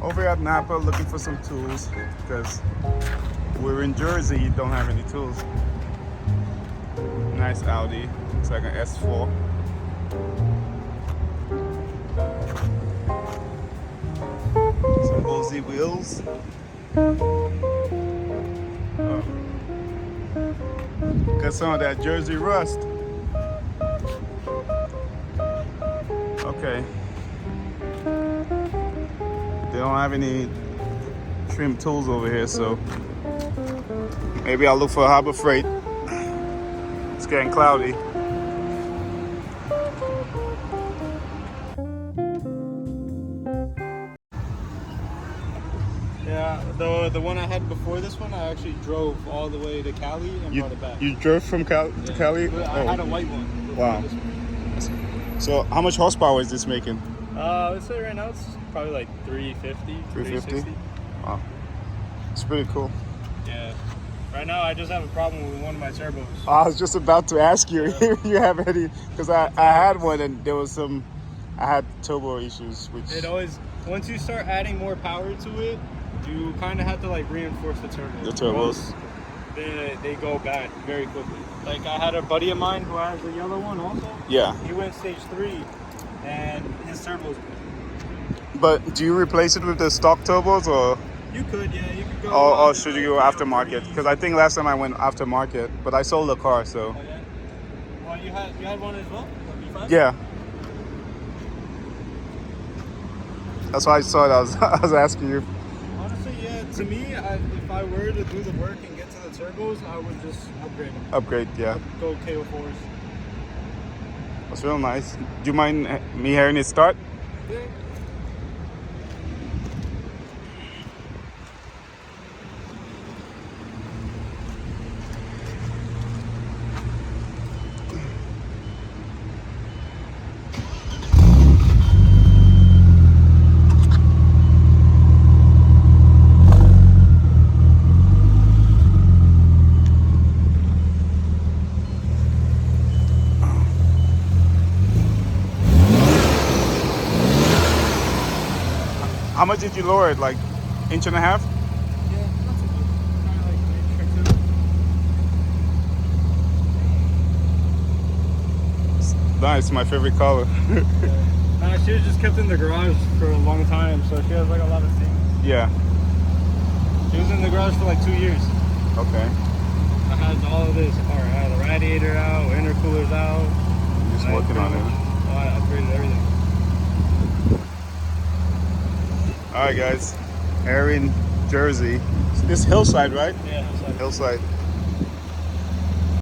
Over here at Napa looking for some tools because we're in Jersey, don't have any tools. Nice Audi. It's like an S4. Some Bosey wheels. Got some of that Jersey rust. Okay. They don't have any trim tools over here, so maybe I'll look for a Harbor Freight. It's getting cloudy. Yeah, the one I had before this one, I actually drove all the way to Cali and brought it back. You drove from to Cali? But I had a white one. Wow. So how much horsepower is this making? I'd say right now it's probably like 350, 360. Wow. It's pretty cool. Yeah. Right now I just have a problem with one of my turbos. I was just about to ask you if you have any, because I had one and there was I had turbo issues, which... It always, once you start adding more power to it, you kind of have to like reinforce the turbos. The turbos. They go bad very quickly. Like I had a buddy of mine who has a yellow one also. Yeah. He went stage 3 and his turbos. But do you replace it with the stock turbos or? You could, yeah, you could go. Or should you go aftermarket? Because I think last time I went aftermarket, but I sold the car, so. Oh, yeah? Well, you had one as well? B5? Yeah. That's why I saw it. I was asking you. Honestly, yeah. To me, if I were to do the work and get to the turbos, I would just upgrade them. Upgrade, yeah. I'd go KO4s. That's real nice. Do you mind me hearing it start? Yeah. How much did you lower it? Like inch and a half? Yeah, not too good. Kind of like an inch or two. Nice, my favorite color. She was just kept in the garage for a long time, so she has like a lot of things. Yeah. She was in the garage for like 2 years. Okay. I had all of this car. I had the radiator out, intercoolers out. Just working on it. I upgraded everything. All right, guys. Here in Jersey. This Hillside, right? Yeah, Hillside.